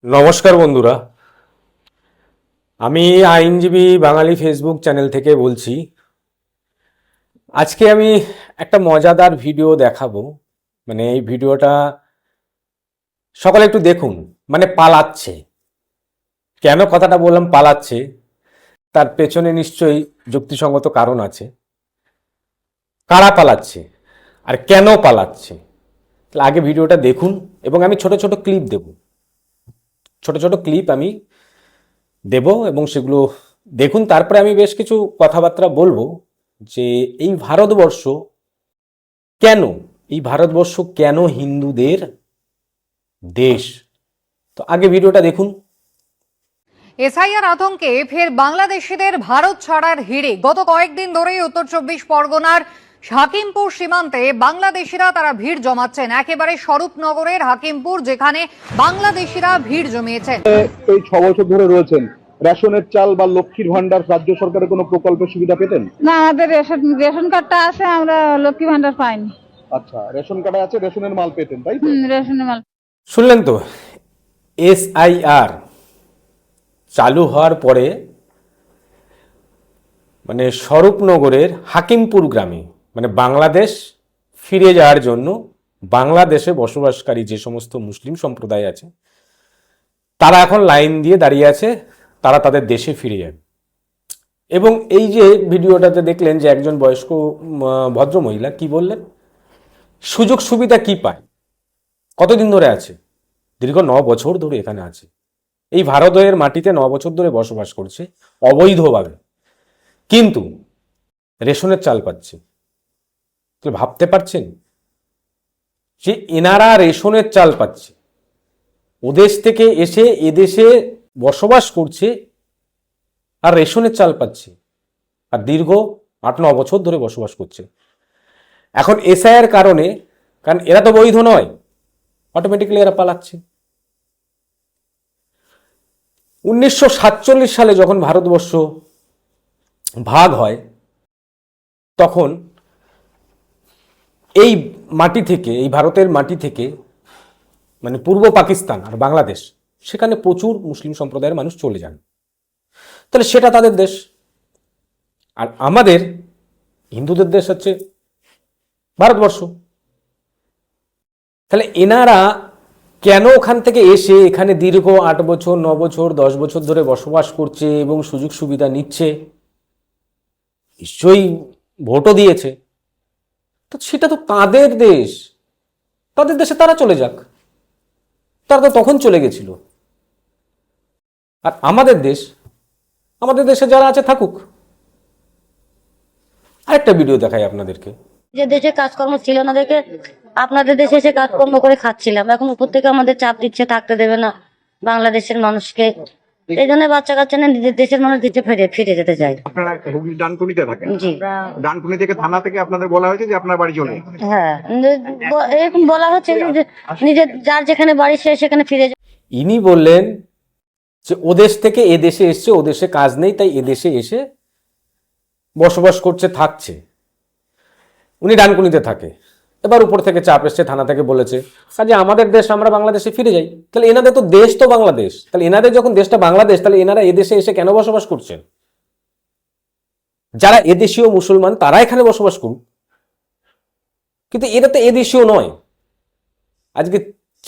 নমস্কার বন্ধুরা, আমি আইনজীবী বাঙালি ফেসবুক চ্যানেল থেকে বলছি। আজকে আমি একটা মজাদার ভিডিও দেখাবো। এই ভিডিওটা সকলে একটু দেখুন। পালাচ্ছে। কেন কথাটা বললাম পালাচ্ছে, তার পেছনে নিশ্চয়ই যুক্তিসঙ্গত কারণ আছে। কারা পালাচ্ছে আর কেন পালাচ্ছে, তাহলে আগে ভিডিওটা দেখুন এবং আমি ছোট ছোট ক্লিপ দেব। ছোট ছোট ক্লিপ আমি দেব এবং সেগুলো দেখুন। তারপরে আমি বেশ কিছু কথাবার্তা বলবো যে এই ভারতবর্ষ কেন হিন্দুদের দেশ। তো আগে ভিডিওটা দেখুন। এসআইআর আতঙ্কে ফের বাংলাদেশিদের ভারত ছাড়ার হিড়িক। গত কয়েকদিন ধরেই উত্তর ২৪ পরগনার হাকিমপুর সীমান্তে বাংলাদেশিরা তারা ভিড় জমাচ্ছেন। একেবারে স্বরূপনগরের হাকিমপুর, যেখানে বাংলাদেশিরা ভিড় জমিয়েছেন। এই ৬ বছর ধরে রয়েছেন, রেশনের চাল বা লক্ষ্মীর ভান্ডার রাজ্য সরকারের কোনো প্রকল্পের সুবিধা পেতেন? না, আমাদের রেশন কার্ডটা আছে, আমরা লক্ষ্মী ভান্ডার পাইনি। আচ্ছা, রেশন কার্ডে আছে, রেশনের মাল পেতেন, তাই তো? রেশনের মাল শুনলেন তো, এসআইআর চালু হওয়ার পরে স্বরূপনগরের হাকিমপুর গ্রামে বাংলাদেশ ফিরে যাওয়ার জন্য বাংলাদেশে বসবাসকারী যে সমস্ত মুসলিম সম্প্রদায় আছে তারা এখন লাইন দিয়ে দাঁড়িয়ে আছে, তারা তাদের দেশে ফিরে যাবে। এবং এই যে ভিডিওটাতে দেখলেন যে একজন বয়স্ক ভদ্রমহিলা কি বললেন, সুযোগ সুবিধা কি পায়, কতদিন ধরে আছে, দীর্ঘ ৯ বছর ধরে এখানে আছে, এই ভারতের মাটিতে ৯ বছর ধরে বসবাস করছে অবৈধভাবে, কিন্তু রেশনের চাল পাচ্ছে। তাহলে ভাবতে পারছেন যে এনারা রেশনের চাল পাচ্ছে, ওদেশ থেকে এসে এদেশে বসবাস করছে আর রেশনের চাল পাচ্ছে, আর দীর্ঘ ৮-৯ বছর ধরে বসবাস করছে। এখন এসআইআর কারণে, কারণ এরা তো বৈধ নয়, অটোমেটিক্যালি এরা পালাচ্ছে। ১৯৪৭ সালে যখন ভারতবর্ষ ভাগ হয়, তখন এই মাটি থেকে, এই ভারতের মাটি থেকে পূর্ব পাকিস্তান আর বাংলাদেশ, সেখানে প্রচুর মুসলিম সম্প্রদায়ের মানুষ চলে যান। তাহলে সেটা তাদের দেশ, আর আমাদের হিন্দুদের দেশ হচ্ছে ভারতবর্ষ। তাহলে এনারা কেন ওখান থেকে এসে এখানে দীর্ঘ ৮ বছর, ৯ বছর, ১০ বছর ধরে বসবাস করছে এবং সুযোগ সুবিধা নিচ্ছে? নিশ্চয়ই ভোটও দিয়েছে, তো সেটা তো তাদের দেশ, তাদের দেশে তারা চলে যাক, তারা তো তখন চলে গেছিল। আর আমাদের দেশে যারা আছে থাকুক। আরেকটা ভিডিও দেখাই আপনাদেরকে। যে দেশে কাজকর্ম ছিল না দেখে আপনাদের দেশে এসে কাজকর্ম করে খাচ্ছিলাম, এখন উপর থেকে আমাদের চাপ দিচ্ছে, থাকতে দেবে না বাংলাদেশের মানুষকে। এই জন্য বাচ্চা কাচ্চা নিয়ে নিজের দেশের মানুষ দিচ্ছে ফিরে যেতে চাই। আপনারা হুগলি ডানকুনিতে থাকেন? জি। ডানকুনি থেকে থানা থেকে আপনাদের বলা হয়েছে যে আপনার বাড়ি চলে? হ্যাঁ, এরকম বলা হচ্ছে যে নিজের যার যেখানে বাড়ি সে সেখানে ফিরে যায়। ইনি বললেন যে ওদেশ থেকে এদেশে এসছে, ওদেশে কাজ নেই, তাই এদেশে এসে বসবাস করছে, থাকছে। উনি ডানকুনিতে থাকে। এবার উপর থেকে চাপ এসছে, থানা থেকে বলেছে কাজে আমাদের দেশ, আমরা বাংলাদেশে ফিরে যাই। তাহলে এনাদের তো দেশ তো বাংলাদেশ, তাহলে এনাদের যখন দেশটা বাংলাদেশ, তাহলে এনারা এদেশে এসে কেন বসবাস করছেন? যারা এদেশীয় মুসলমান তারা এখানে বসবাস করুক, কিন্তু এরা তো এদেশীয় নয়। আজকে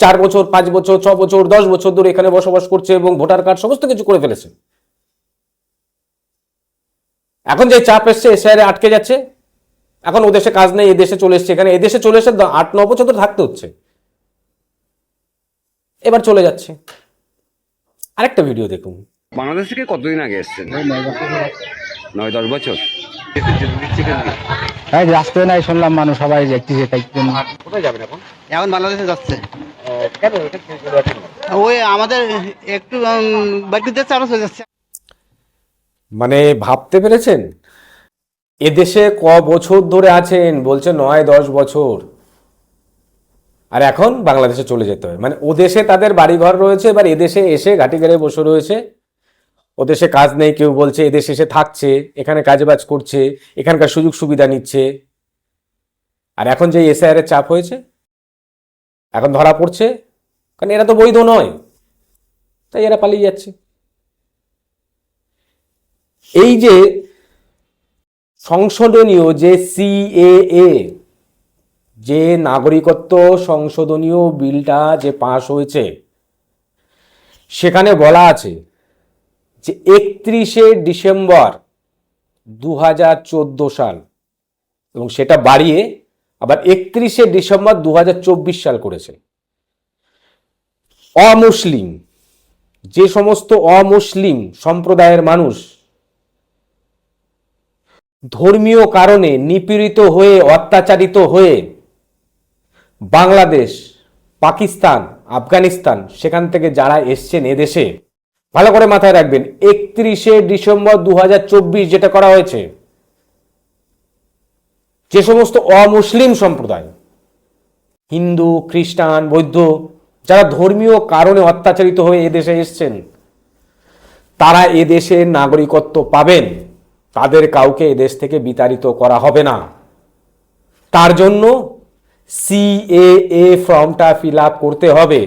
৪ বছর, ৫ বছর, ৬ বছর, ১০ বছর ধরে এখানে বসবাস করছে এবং ভোটার কার্ড সমস্ত কিছু করে ফেলেছে। এখন যে চাপ এসছে, এসআইআরে আটকে যাচ্ছে, এখন ওদেশে কাজ নেই, এদেশে চলে এসছে, এখানে এদেশে চলে এসে ৮-৯ বছর ধরে থাকতে হচ্ছে, এবার চলে যাচ্ছে। আরেকটা ভিডিও দেখুন। বাংলাদেশ থেকে কতদিন আগে এসছেন? ৯-১০ বছর। রাস্তায় নাই শুনলাম মানুষ সবাই দেখতেছে, তাই কোথায় যাবেন এখন? এখন বাংলাদেশে যাচ্ছে। কেন? ওই আমাদের একটু বাড়িতে চাষ হয়ে যাচ্ছে। ভাবতে পেরেছেন, এদেশে ক বছর ধরে আছেন? বলছে ৯-১০ বছর, আর এখন বাংলাদেশে চলে যেতে হয়। ওদেশে তাদের বাড়িঘর রয়েছে, এবার এদেশে এসে ঘাটি গেড়ে বসে রয়েছে। ওদেশে কাজ নেই, কেউ বলছে এদেশে এসে থাকছে, এখানে কাজবাজ করছে, এখানকার সুযোগ সুবিধা নিচ্ছে। আর এখন যে এসআইআর এর চাপ হয়েছে, এখন ধরা পড়ছে, কারণ এরা তো বৈধ নয়। তাই এরা পালিয়ে যাচ্ছে। এই যে সংশোধনীয় যে সিএএ, যে নাগরিকত্ব সংশোধনীয় বিলটা যে পাশ হয়েছে, সেখানে বলা আছে যে 31শে ডিসেম্বর 2014 সাল, এবং সেটা বাড়িয়ে আবার 31শে ডিসেম্বর 2024 সাল করেছে। অমুসলিম, যে সমস্ত অমুসলিম সম্প্রদায়ের মানুষ ধর্মীয় কারণে নিপীড়িত হয়ে, অত্যাচারিত হয়ে বাংলাদেশ, পাকিস্তান, আফগানিস্তান সেখান থেকে যারা এসছেন এদেশে, ভালো করে মাথায় রাখবেন 31শে ডিসেম্বর 2024 যেটা করা হয়েছে, যে সমস্ত অমুসলিম সম্প্রদায়, হিন্দু, খ্রিস্টান, বৌদ্ধ, যারা ধর্মীয় কারণে অত্যাচারিত হয়ে এদেশে এসছেন, তারা এদেশের নাগরিকত্ব পাবেন। তাদের কাউকে এদেশ থেকে বিতাড়িত করা হবে না। তার জন্য সিএএ ফর্মটা ফিল আপ করতে হবে।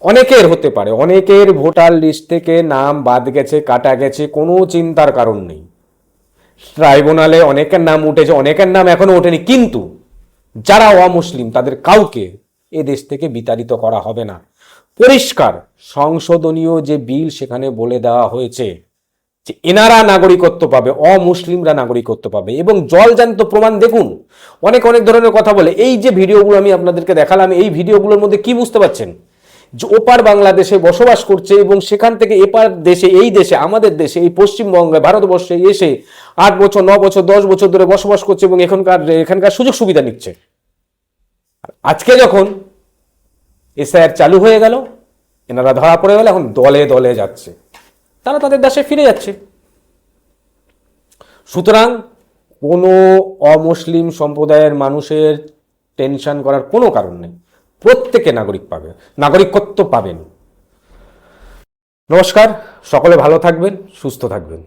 অনেকের হতে পারে, অনেকের ভোটার লিস্ট থেকে নাম বাদ গেছে, কাটা গেছে, কোনো চিন্তার কারণ নেই। ট্রাইব্যুনালে অনেকের নাম উঠেছে, অনেকের নাম এখনো ওঠেনি, কিন্তু যারা অমুসলিম তাদের কাউকে এ দেশ থেকে বিতাড়িত করা হবে না। পরিষ্কার সংশোধনীয় যে বিল, সেখানে বলে দেওয়া হয়েছে যে এনারা নাগরিকত্ব পাবে, অমুসলিমরা নাগরিকত্ব পাবে। এবং জলজান্ত প্রমাণ দেখুন, অনেক অনেক ধরনের কথা বলে। এই যে ভিডিওগুলো আমি আপনাদেরকে দেখালাম, এই ভিডিওগুলোর মধ্যে কি বুঝতে পারছেন? যে ওপার বাংলাদেশে বসবাস করছে এবং সেখান থেকে এপার দেশে, এই দেশে, আমাদের দেশে, এই পশ্চিমবঙ্গে, ভারতবর্ষে এসে 8 বছর, 9 বছর, 10 বছর ধরে বসবাস করছে এবং এখানকার সুযোগ সুবিধা নিচ্ছে। আজকে যখন এসআইআর চালু হয়ে গেল, এনারা ধরা পড়ে গেল, এখন দলে দলে যাচ্ছে, তারা তাদের দেশে ফিরে যাচ্ছে। সুতরাং কোনো অমুসলিম সম্প্রদায়ের মানুষের টেনশন করার কোনো কারণ নেই। প্রত্যেকে নাগরিকত্ব পাবেন। নমস্কার, সকলে ভালো থাকবেন, সুস্থ থাকবেন।